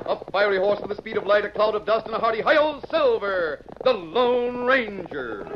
A fiery horse with the speed of light, a cloud of dust, and a hearty hi-yo Silver, the Lone Ranger.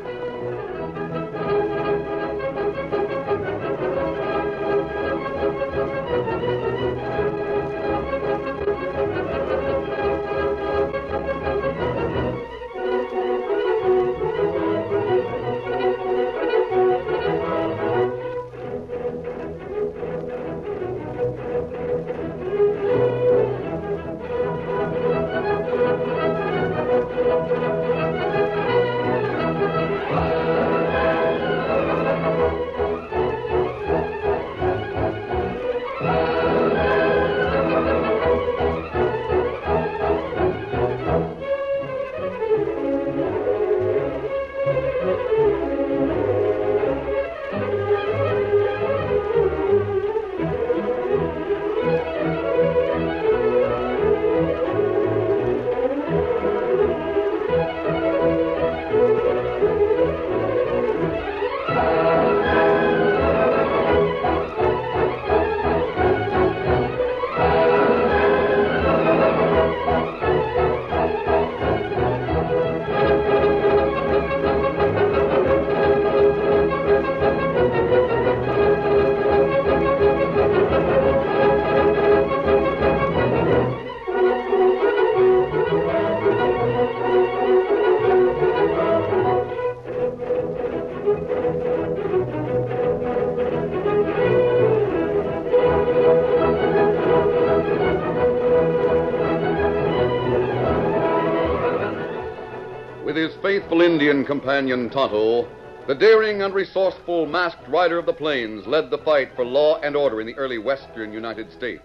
With his faithful Indian companion Tonto, the daring and resourceful masked rider of the plains led the fight for law and order in the early western United States.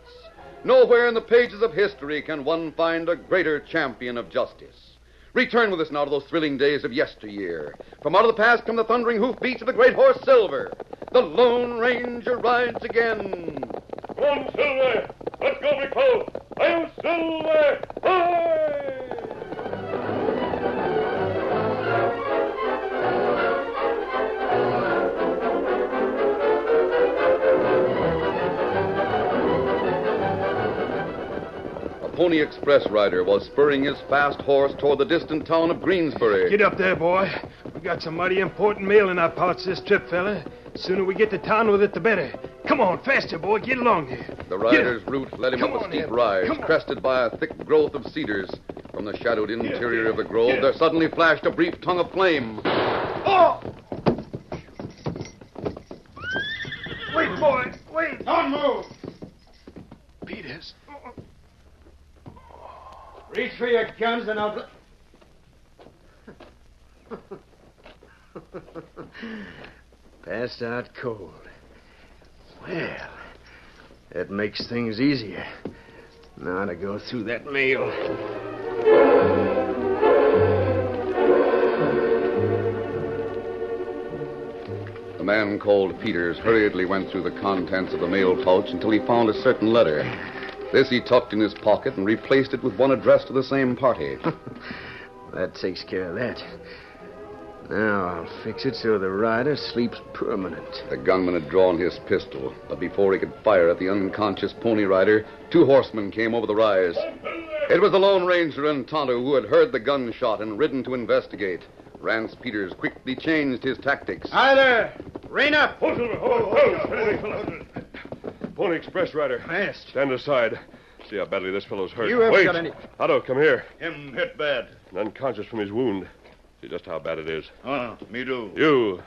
Nowhere in the pages of history can one find a greater champion of justice. Return with us now to those thrilling days of yesteryear. From out of the past come the thundering hoofbeats of the great horse Silver. The Lone Ranger rides again. Come on, Silver! Let's go, big fellow! I'm Silver! Hi! Pony Express rider was spurring his fast horse toward the distant town of Greensbury. Get up there, boy. We got some mighty important mail in our parts this trip, fella. The sooner we get to town with it, the better. Come on, faster, boy. Get along there. The rider's route led him up a steep rise, crested by a thick growth of cedars. From the shadowed interior of the grove, there suddenly flashed a brief tongue of flame. Oh! Wait, boy. Wait. Don't move. Peters. Reach for your guns and I'll... Passed out cold. Well, that makes things easier. Now to go through that mail. The man called Peters hurriedly went through the contents of the mail pouch until he found a certain letter. This he tucked in his pocket and replaced it with one addressed to the same party. That takes care of that. Now I'll fix it so the rider sleeps permanent. The gunman had drawn his pistol, but before he could fire at the unconscious Pony Rider, two horsemen came over the rise. It was the Lone Ranger and Tonto who had heard the gunshot and ridden to investigate. Rance Peters quickly changed his tactics. Hi there. Rein up. Hold, Silver. Hold. Pony Express rider. Masked. Stand aside. See how badly this fellow's hurt. You ever Wait. got any... Otto, come here. Him hit bad. And unconscious from his wound. See just how bad it is. Me do. You.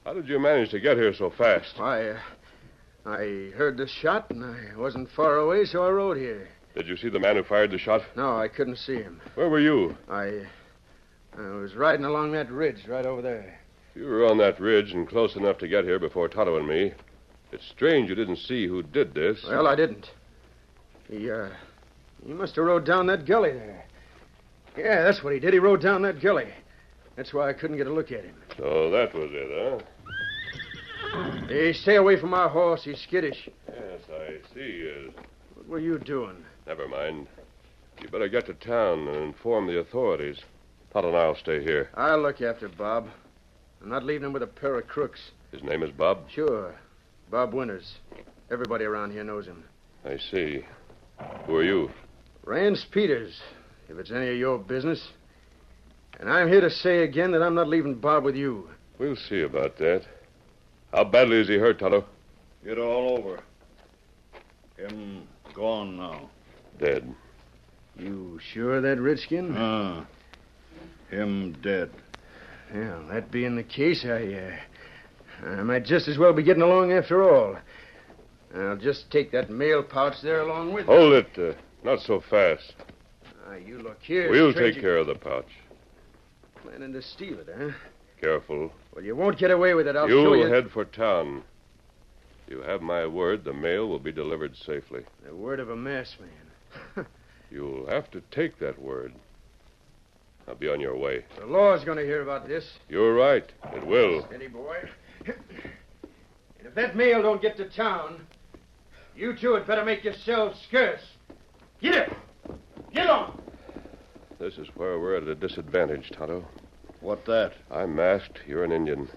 How did you manage to get here so fast? I heard the shot, and I wasn't far away, so I rode here. Did you see the man who fired the shot? No, I couldn't see him. Where were you? I was riding along that ridge right over there. You were on that ridge and close enough to get here before Tonto and me. It's strange you didn't see who did this. Well, I didn't. He must have rode down that gully there. Yeah, that's what he did. He rode down that gully. That's why I couldn't get a look at him. So that was it, huh? Hey, stay away from our horse. He's skittish. Yes, I see. What were you doing? Never mind. You better get to town and inform the authorities. Tonto and I'll stay here. I'll look after Bob. I'm not leaving him with a pair of crooks. His name is Bob? Sure. Bob Winters. Everybody around here knows him. I see. Who are you? Rance Peters, if it's any of your business. And I'm here to say again that I'm not leaving Bob with you. We'll see about that. How badly is he hurt, Tonto? Get all over. Him gone now. Dead. You sure of that, Redskin? Him dead. Well, that being the case, I might just as well be getting along after all. I'll just take that mail pouch there along with me. Hold it. Not so fast. You look here. We'll stranger. take care of the pouch. Planning to steal it, huh? Careful. Well, you won't get away with it. I'll show you. You'll head for town. You have my word, the mail will be delivered safely. The word of a masked man. You'll have to take that word. I'll be on your way. The law's going to hear about this. You're right. It will. Steady, boy. And if that mail don't get to town, you two had better make yourselves scarce. Get it! Get on! This is where we're at a disadvantage, Tonto. What that? I'm masked. You're an Indian.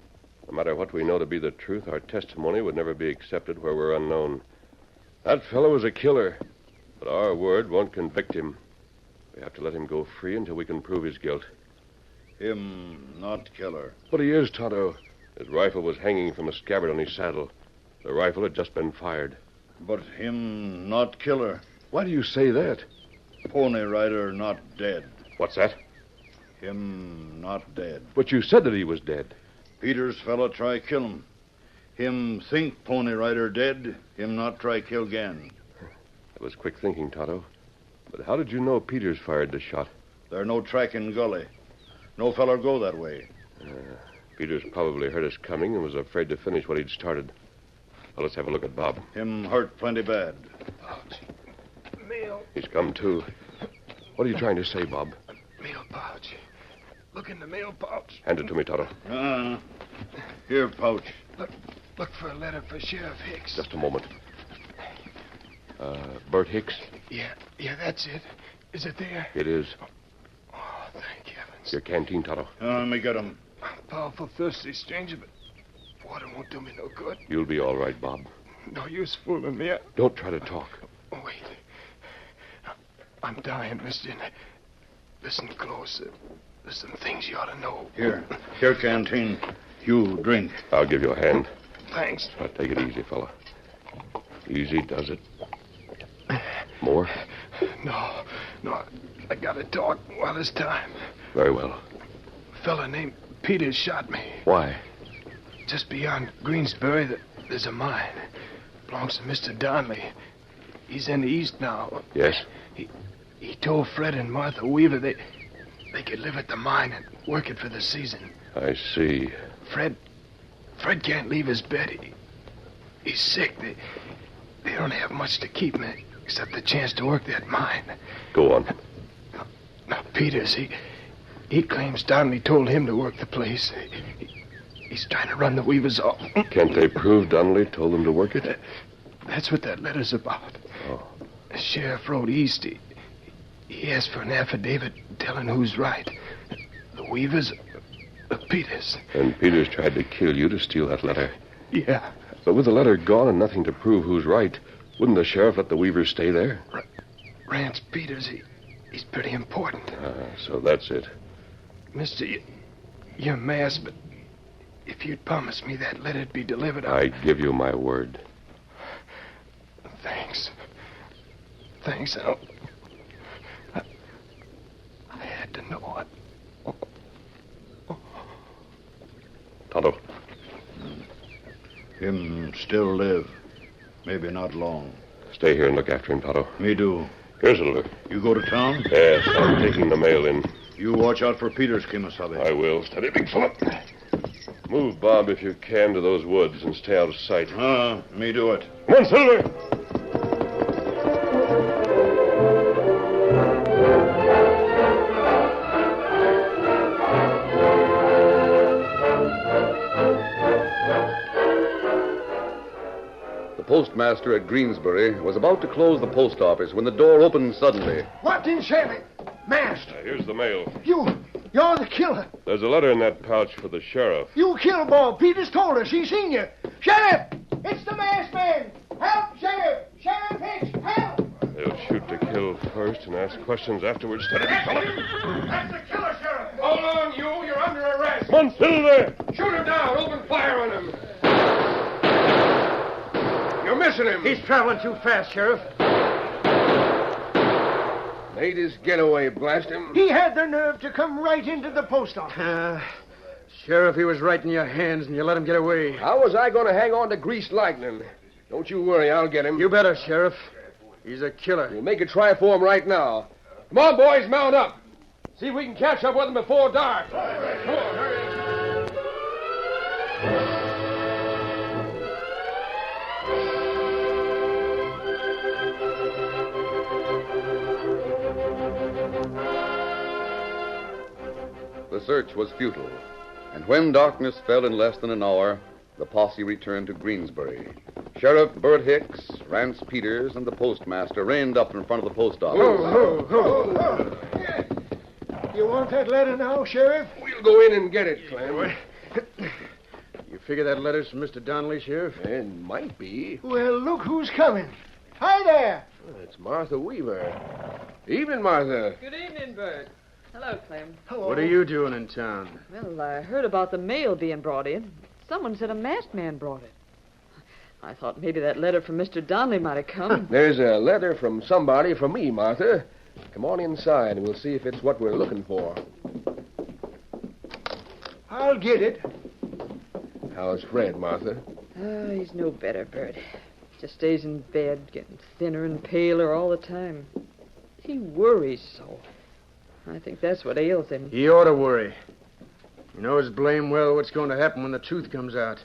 No matter what we know to be the truth, our testimony would never be accepted where we're unknown. That fellow is a killer, but our word won't convict him. We have to let him go free until we can prove his guilt. Him not killer. But he is, Tonto. His rifle was hanging from a scabbard on his saddle. The rifle had just been fired. But him not killer. Why do you say that? Pony Rider not dead. What's that? Him not dead. But you said that he was dead. Peters fella try kill him. Him think Pony Rider dead. Him not try kill again. That was quick thinking, Tonto. But how did you know Peters fired the shot? There no track in gully. No feller go that way. Peters probably heard us coming and was afraid to finish what he'd started. Well, let's have a look at Bob. Him hurt plenty bad. Mail. He's come, too. What are you trying to say, Bob? Mail pouch. Look in the mail pouch. Hand it to me, Tonto. Here, pouch. Look for a letter for Sheriff Hicks. Just a moment. Bert Hicks? Yeah, that's it. Is it there? It is. Oh, thank heavens. Your canteen, Tonto. Let me get him. I'm powerful thirsty, stranger, but water won't do me no good. You'll be all right, Bob. No use fooling me. Don't try to talk. Oh, wait. I'm dying, mister. Listen close. There's some things you ought to know. Here, canteen. You drink. I'll give you a hand. Thanks. Now, take it easy, fella. Easy does it. More? No. I gotta talk while it's time. Very well. A fella named Peters shot me. Why? Just beyond Greensbury, there's a mine. Belongs to Mr. Donnelly. He's in the east now. Yes? He told Fred and Martha Weaver they could live at the mine and work it for the season. I see. Fred can't leave his bed. He's sick. They don't have much to keep him except the chance to work that mine. Go on. Now, Peters, he claims Donnelly told him to work the place. He's trying to run the Weavers off. Can't they prove Donnelly told them to work it? That's what that letter's about. Oh. The sheriff rode east. He asked for an affidavit telling who's right. The Weavers or Peters. And Peters tried to kill you to steal that letter. Yeah. But with the letter gone and nothing to prove who's right, wouldn't the sheriff let the Weavers stay there? Rance Peters, he's pretty important. So that's it. Mister, you're masked, but if you'd promise me that letter'd be delivered, I give you my word. Thanks. I had to know it. Tonto. Him still live. Maybe not long. Stay here and look after him, Tonto. Me do. Here, Silver. You go to town? Yes, I'm taking the mail in. You watch out for Peters, Kimasabi. I will. Steady, big fella. Move, Bob, if you can, to those woods and stay out of sight. Me do it. Come on, Silver! The postmaster at Greensbury was about to close the post office when the door opened suddenly. What in Shelly? Masked. Here's the mail. You're the killer. There's a letter in that pouch for the sheriff. You killed Bob. Peters told us. He seen you. Sheriff! It's the masked man. Help him first and ask questions afterwards. Steady, fella. That's the killer, Sheriff. Hold on, you. You're under arrest. Come on, fiddle there. Shoot him down. Open fire on him. You're missing him. He's traveling too fast, Sheriff. Made his getaway, blast him. He had the nerve to come right into the post office. Sheriff, he was right in your hands and you let him get away. How was I going to hang on to Greased Lightning? Don't you worry, I'll get him. You better, Sheriff. He's a killer. We'll make a try for him right now. Come on, boys, mount up. See if we can catch up with him before dark. Come on, hurry. The search was futile, and when darkness fell in less than an hour, the posse returned to Greensbury. Sheriff Bert Hicks, Rance Peters, and the postmaster reined up in front of the post office. You want that letter now, Sheriff? We'll go in and get it, Clem. You figure that letter's from Mr. Donnelly, Sheriff? It might be. Well, look who's coming. Hi there. It's Martha Weaver. Evening, Martha. Good evening, Bert. Hello, Clem. Hello. What are you doing in town? Well, I heard about the mail being brought in. Someone said a masked man brought it. I thought maybe that letter from Mr. Donnelly might have come. There's a letter from somebody for me, Martha. Come on inside, and we'll see if it's what we're looking for. I'll get it. How's Fred, Martha? Oh, he's no better, Bert. Just stays in bed, getting thinner and paler all the time. He worries so. I think that's what ails him. He ought to worry. He knows blame well what's going to happen when the truth comes out.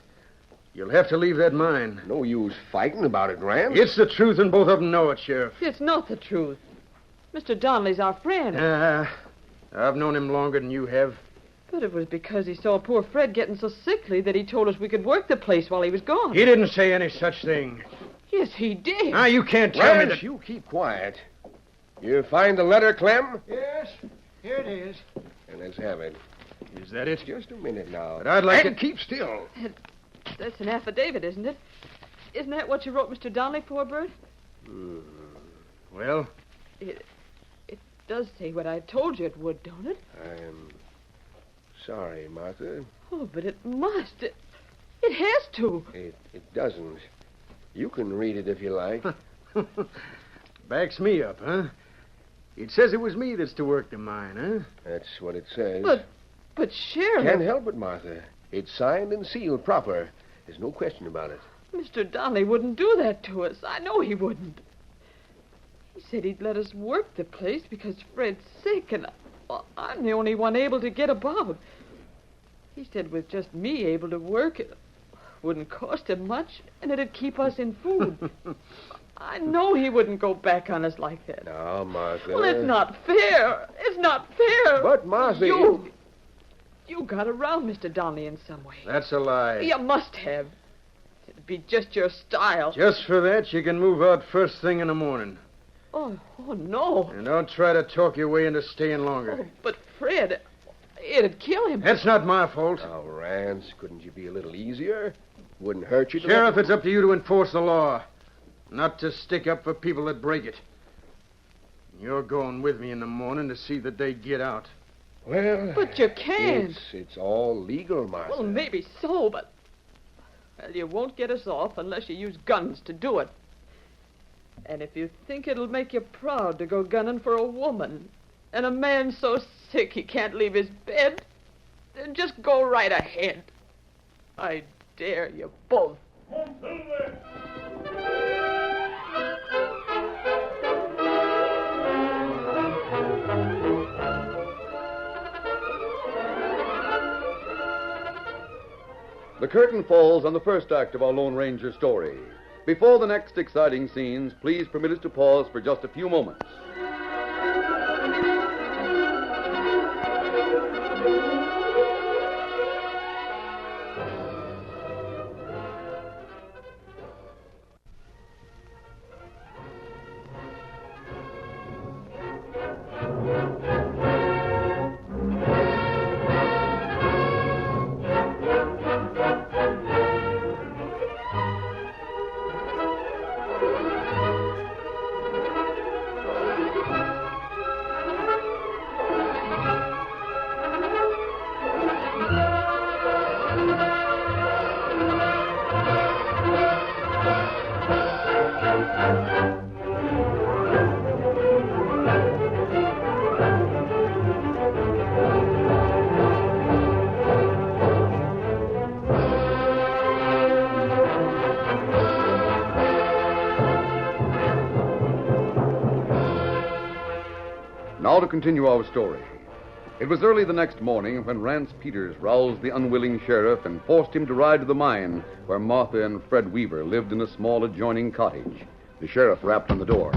You'll have to leave that mine. No use fighting about it, Rance. It's the truth, and both of them know it, Sheriff. It's not the truth. Mr. Donnelly's our friend. I've known him longer than you have. But it was because he saw poor Fred getting so sickly that he told us we could work the place while he was gone. He didn't say any such thing. Yes, he did. Now, you can't tell me Rance, that... you keep quiet. You find the letter, Clem? Yes, here it is. And let's have it. Is that it? Just a minute now. But I'd like and it... keep still. That's an affidavit, isn't it? Isn't that what you wrote Mr. Donnelly for, Bert? Well, It does say what I told you it would, don't it? I'm sorry, Martha. Oh, but it must. It has to. It doesn't. You can read it if you like. backs me up, huh? It says it was me that's to work the mine, huh? That's what it says. But Sheriff... Can't help it, Martha. It's signed and sealed proper. There's no question about it. Mr. Donnelly wouldn't do that to us. I know he wouldn't. He said he'd let us work the place because Fred's sick, and I'm the only one able to get about. He said with just me able to work, it wouldn't cost him much, and it'd keep us in food. I know he wouldn't go back on us like that. Now, Martha... Well, it's not fair. It's not fair. But, Martha... You got around Mr. Donnelly in some way. That's a lie. You must have. It'd be just your style. Just for that, you can move out first thing in the morning. Oh, no. And don't try to talk your way into staying longer. Oh, but Fred, it'd kill him. That's not my fault. Now, Rance, couldn't you be a little easier? Wouldn't hurt you to... Sheriff, it's up to you to enforce the law, not to stick up for people that break it. You're going with me in the morning to see that they get out. Well... But you can't. It's all legal, Martha. Well, maybe so, but... Well, you won't get us off unless you use guns to do it. And if you think it'll make you proud to go gunning for a woman, and a man so sick he can't leave his bed, then just go right ahead. I dare you both. The curtain falls on the first act of our Lone Ranger story. Before the next exciting scenes, please permit us to pause for just a few moments. Now to continue our story. It was early the next morning when Rance Peters roused the unwilling sheriff and forced him to ride to the mine where Martha and Fred Weaver lived in a small adjoining cottage. The sheriff rapped on the door.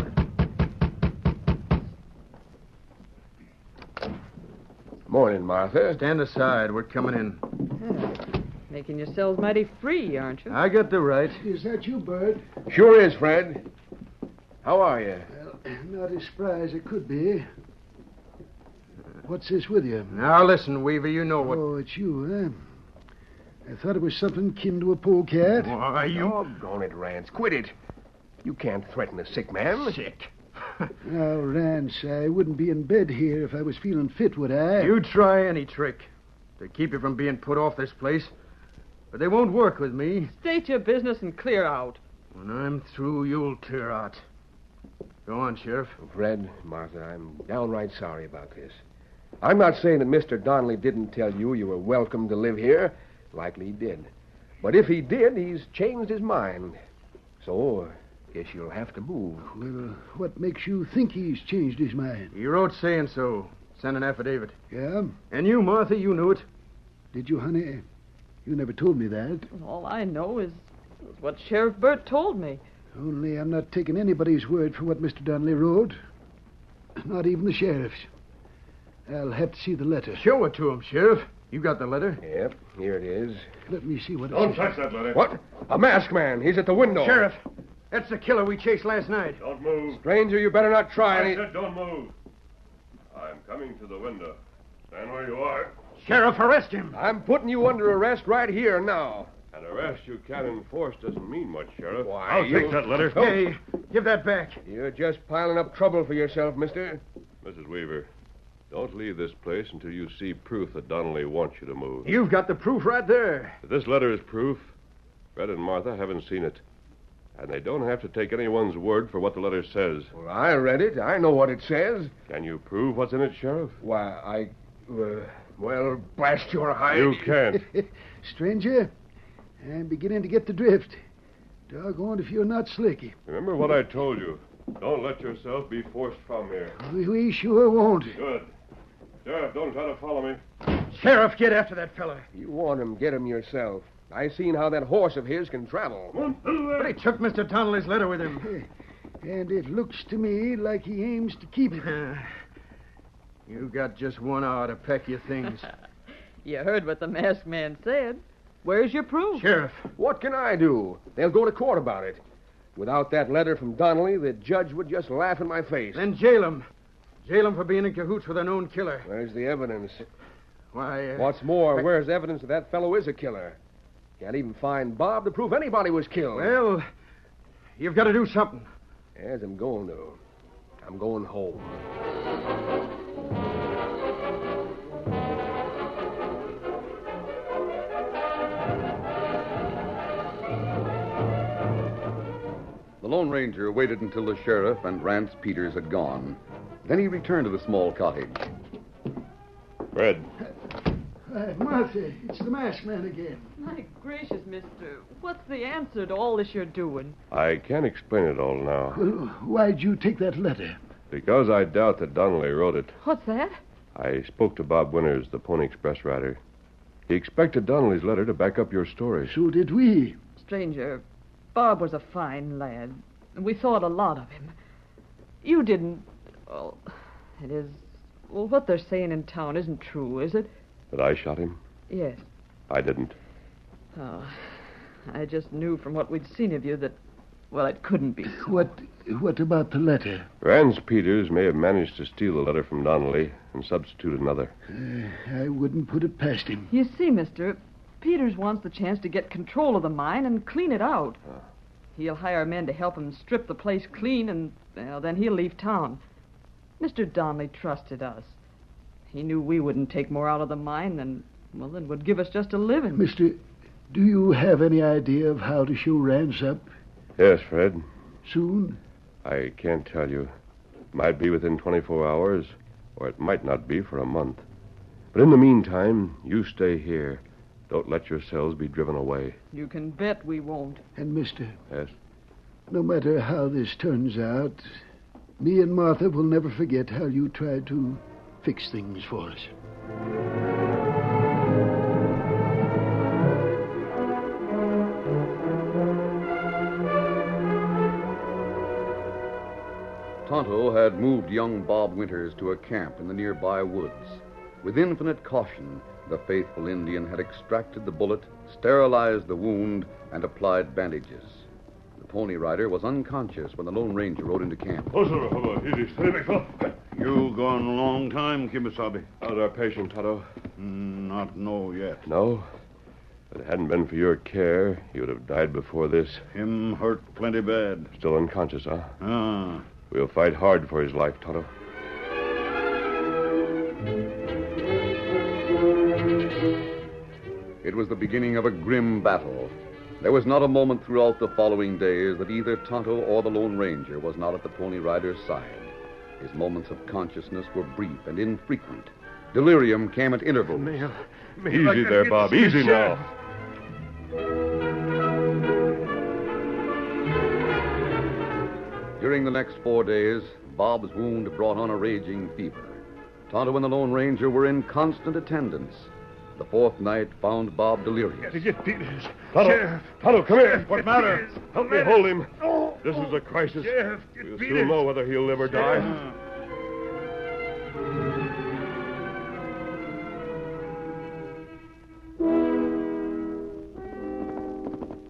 Morning, Martha. Stand aside. We're coming in. Making yourselves mighty free, aren't you? I got the right. Is that you, Bert? Sure is, Fred. How are you? Well, not as spry as it could be. What's this with you? Now, listen, Weaver, you know what... Oh, it's you, huh? I thought it was something kin to a polecat. Why, you... Doggone it, Rance. Quit it. You can't threaten a sick man. Sick. Now, Rance, I wouldn't be in bed here if I was feeling fit, would I? You try any trick to keep you from being put off this place, but they won't work with me. State your business and clear out. When I'm through, you'll clear out. Go on, Sheriff. Fred, Martha, I'm downright sorry about this. I'm not saying that Mr. Donnelly didn't tell you you were welcome to live here. Likely he did. But if he did, he's changed his mind. So, guess you'll have to move. Well, what makes you think he's changed his mind? He wrote saying so. Sent an affidavit. Yeah? And you, Martha, you knew it. Did you, honey? You never told me that. All I know is what Sheriff Burt told me. Only I'm not taking anybody's word for what Mr. Donnelly wrote. Not even the sheriff's. I'll have to see the letter. Show it to him, Sheriff. You got the letter? Yep, here it is. Let me see what Don't it touch that letter. What? A masked man. He's at the window. Sheriff, that's the killer we chased last night. Don't move. Stranger, you better not try I any... said don't move. I'm coming to the window. Stand where you are. Sheriff, arrest him. I'm putting you under arrest right here now. An arrest you can't enforce doesn't mean much, Sheriff. Why, I'll take that letter. Hey, give that back. You're just piling up trouble for yourself, mister. Mrs. Weaver, don't leave this place until you see proof that Donnelly wants you to move. You've got the proof right there. If this letter is proof, Fred and Martha haven't seen it. And they don't have to take anyone's word for what the letter says. Well, I read it. I know what it says. Can you prove what's in it, Sheriff? Why, well, blast your hide. You can't. Stranger, I'm beginning to get the drift. Doggone if you're not slicky. Remember what I told you. Don't let yourself be forced from here. We sure won't. Good. Sheriff, don't try to follow me. Sheriff, get after that fella. You want him, get him yourself. I seen how that horse of his can travel. But he took Mr. Donnelly's letter with him. And it looks to me like he aims to keep it. You got just 1 hour to pack your things. You heard what the masked man said. Where's your proof? Sheriff. What can I do? They'll go to court about it. Without that letter from Donnelly, the judge would just laugh in my face. Then jail him. Jail him for being in cahoots with a known killer. Where's the evidence? Why, What's more, where's evidence that that fellow is a killer? Can't even find Bob to prove anybody was killed. Well, you've got to do something. As I'm going to. I'm going home. The Lone Ranger waited until the sheriff and Rance Peters had gone. Then he returned to the small cottage. Fred, Martha, it's the masked man again. My gracious, mister. What's the answer to all this you're doing? I can't explain it all now. Well, why'd you take that letter? Because I doubt that Donnelly wrote it. What's that? I spoke to Bob Winters, the Pony Express rider. He expected Donnelly's letter to back up your story. So did we. Stranger, Bob was a fine lad, and we thought a lot of him. You didn't... Well, it is... Well, what they're saying in town isn't true, is it? That I shot him? Yes. I didn't. Oh, I just knew from what we'd seen of you that, well, it couldn't be so. What about the letter? Rance Peters may have managed to steal a letter from Donnelly and substitute another. I wouldn't put it past him. You see, mister, Peters wants the chance to get control of the mine and clean it out. He'll hire men to help him strip the place clean, and, well, then he'll leave town. Mr. Donnelly trusted us. He knew we wouldn't take more out of the mine than would give us just a living. Mister, do you have any idea of how to show Rance up? Yes, Fred. Soon? I can't tell you. It might be within 24 hours, or it might not be for a month. But in the meantime, you stay here. Don't let yourselves be driven away. You can bet we won't. And, mister, Yes? no matter how this turns out, me and Martha will never forget how you tried to fix things for us. Tonto had moved young Bob Winters to a camp in the nearby woods. With infinite caution, the faithful Indian had extracted the bullet, sterilized the wound, and applied bandages. The Pony Rider was unconscious when the Lone Ranger rode into camp. Oh, sir, easy, steady, big fellow. You gone a long time, Kimasabi. How's our patient, Tonto? Not know yet. No? If it hadn't been for your care, he would have died before this. Him hurt plenty bad. Still unconscious, huh? Ah. We'll fight hard for his life, Tonto. It was the beginning of a grim battle. There was not a moment throughout the following days that either Tonto or the Lone Ranger was not at the Pony Rider's side. His moments of consciousness were brief and infrequent. Delirium came at intervals. Easy there, Bob. Easy now. During the next 4 days, Bob's wound brought on a raging fever. Tonto and the Lone Ranger were in constant attendance. The fourth night found Bob delirious. Get Peters. Tonto, Tonto, come here. What matter? Help me hold him. This is a crisis. We'll soon know whether he'll live or die.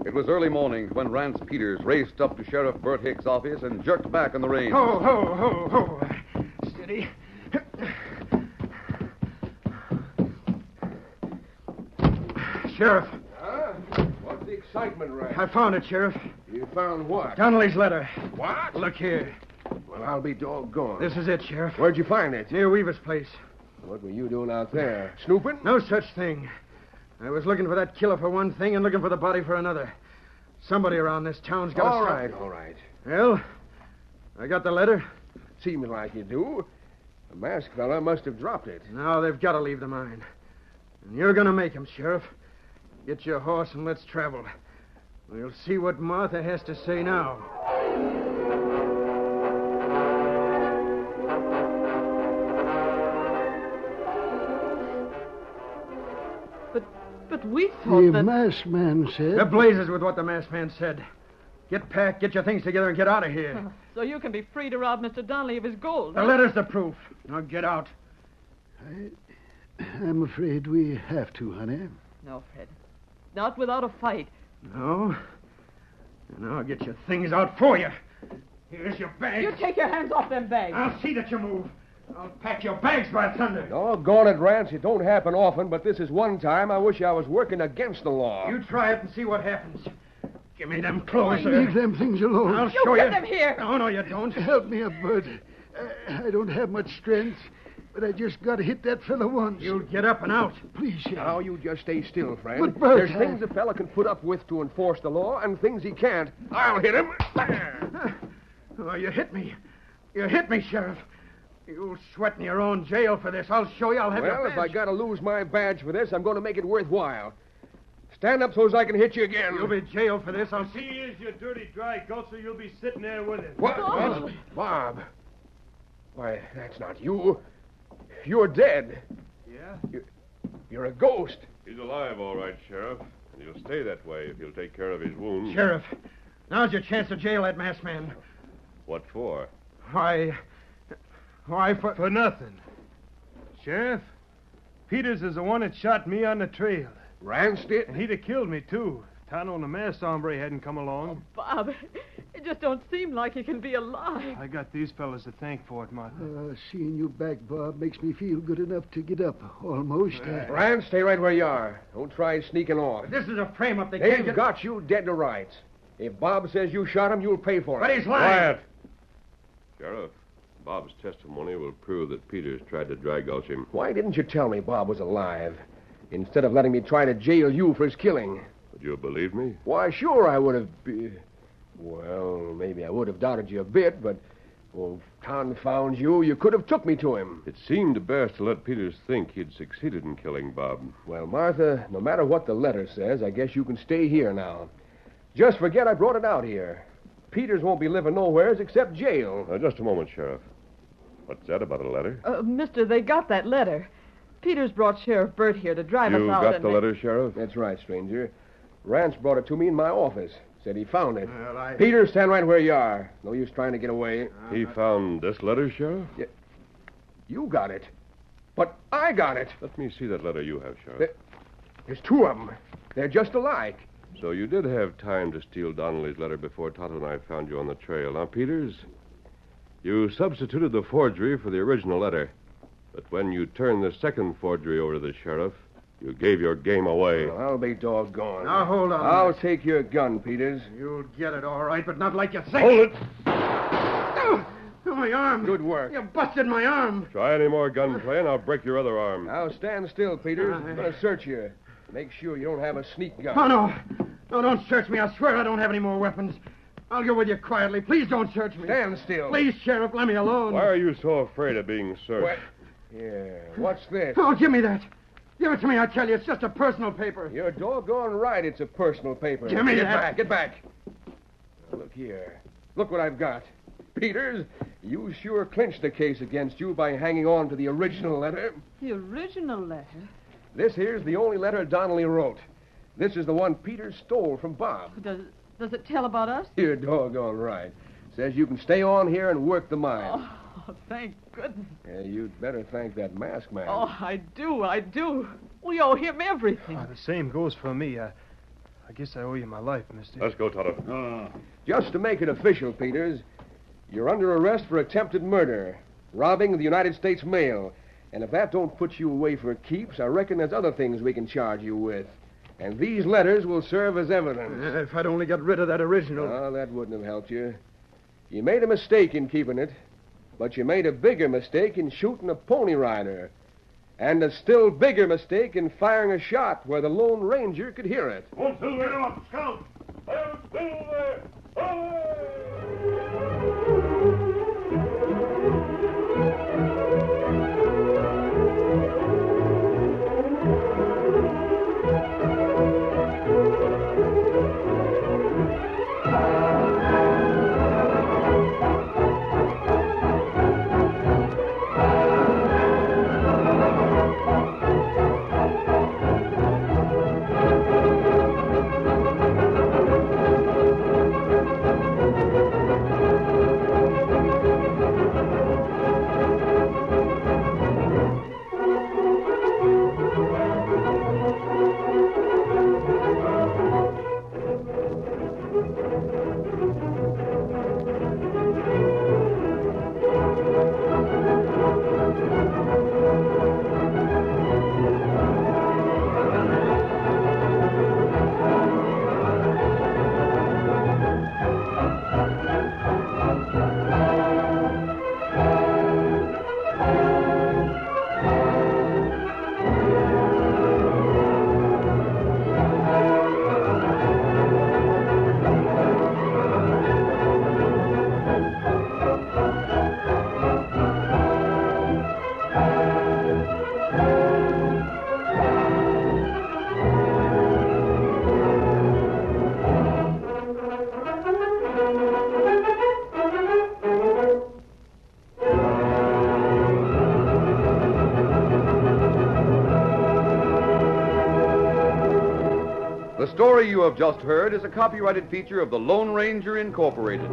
It was early morning when Rance Peters raced up to Sheriff Bert Hicks' office and jerked back on the reins. Ho, ho, ho, ho. Steady. Sheriff, What's the excitement, Rance? I found it, Sheriff. You found what? Donnelly's letter. What? Look here. Well, I'll be doggone. This is it, Sheriff. Where'd you find it? Near Weaver's place. What were you doing out there? Snooping? No such thing. I was looking for that killer for one thing and looking for the body for another. Somebody around this town's got All a... right, all right. Well, I got the letter. Seems like you do. The masked fella must have dropped it. Now they've got to leave the mine. And you're going to make 'em, Sheriff. Get your horse and let's travel. We'll see what Martha has to say now. But we thought The that... masked man said... The blazes with what the masked man said. Get packed, get your things together, and get out of here. So you can be free to rob Mr. Donnelly of his gold. The letter's the proof. Now get out. I'm afraid we have to, honey. No, Fred. Not without a fight. No. Now I'll get your things out for you. Here's your bags. You take your hands off them bags. I'll see that you move. I'll pack your bags by thunder. Doggone it, Rance. It don't happen often, but this is one time I wish I was working against the law. You try it and see what happens. Give me them clothes, sir. Leave them things alone. I'll You show you. get them here. No, you don't. Help me up, Bert. I don't have much strength, but I just got to hit that fellow once. You'll get up and out. Please, Sheriff. Now, you just stay still, friend. But, Bert, There's things a fella can put up with to enforce the law and things he can't. I'll hit him. Oh, you hit me. You hit me, Sheriff. You'll sweat in your own jail for this. I'll show you. I'll have Well, your if I badge. gotta lose my badge for this, I'm going to make it worthwhile. Stand up so as I can hit you again. You'll be jailed for this. I'll see He is, you dirty dry gulcher. You'll be sitting there with him. What? Bob. Bob. Why, that's not you. You're dead. Yeah? You're a ghost. He's alive, all right, Sheriff. And he'll stay that way if you'll take care of his wounds. Sheriff, now's your chance to jail that masked man. What for? Why, For nothing. Sheriff, Peters is the one that shot me on the trail. Rance did? And he'd have killed me, too. If Tonto and the masked hombre hadn't come along. Bob, it just don't seem like he can be alive. I got these fellas to thank for it, Martha. Seeing you back, Bob, makes me feel good enough to get up. Almost. Rance, stay right where you are. Don't try sneaking off. this is a frame-up. They can't They've get... got you dead to rights. If Bob says you shot him, you'll pay for it. But he's lying. Sheriff, Bob's testimony will prove that Peters tried to dry gulch him. Why didn't you tell me Bob was alive? Instead of letting me try to jail you for his killing. Would you have believed me? Why, sure I would have... Well, maybe I would have doubted you a bit, but, well, confound you, you could have took me to him. It seemed best to let Peters think he'd succeeded in killing Bob. Well, Martha, no matter what the letter says, I guess you can stay here now. Just forget I brought it out here. Peters won't be living nowheres except jail. Just a moment, Sheriff. What's that about a letter? Mister, they got that letter. Peters brought Sheriff Burt here to drive us You out. got the letter, Sheriff? That's right, stranger. Rance brought it to me in my office. Said he found it. Well, Peters, stand right where you are. No use trying to get away. He found this letter, Sheriff? You got it. But I got it. Let me see that letter you have, Sheriff. There's two of them. They're just alike. So you did have time to steal Donnelly's letter before Tonto and I found you on the trail. Now, Peters, you substituted the forgery for the original letter. But when you turned the second forgery over to the sheriff, you gave your game away. Well, I'll be doggone. Now, hold on. I'll take your gun, Peters. You'll get it all right, but not like you think. Hold it! Oh, my arm. Good work. You busted my arm. Try any more gunplay, and I'll break your other arm. Now, stand still, Peters. I'm going to search you. Make sure you don't have a sneak gun. Oh, no. No, don't search me. I swear I don't have any more weapons. I'll go with you quietly. Please don't search me. Stand still. Please, Sheriff, let me alone. Why are you so afraid of being searched? What? Yeah, what's this? Oh, give me that. Give it to me, I tell you. It's just a personal paper. You're doggone right. It's a personal paper. Give me Get that. back. Get back. Now, look here. Look what I've got. Peters, you sure clinched the case against you by hanging on to the original letter. The original letter? This here's the only letter Donnelly wrote. This is the one Peters stole from Bob. Does it tell about us? You're doggone right. Says you can stay on here and work the mine. Oh, thank goodness. Yeah, you'd better thank that masked man. Oh, I do. We owe him everything. The same goes for me. I guess I owe you my life, mister. Let's go, Tonto. Just to make it official, Peters, you're under arrest for attempted murder, robbing the United States mail. And if that don't put you away for keeps, I reckon there's other things we can charge you with. And these letters will serve as evidence. If I'd only got rid of that original. Oh, that wouldn't have helped you. You made a mistake in keeping it, but you made a bigger mistake in shooting a pony rider. And a still bigger mistake in firing a shot where the Lone Ranger could hear it. One, Silver, up, scout! There's Silver! The story you have just heard is a copyrighted feature of the Lone Ranger Incorporated.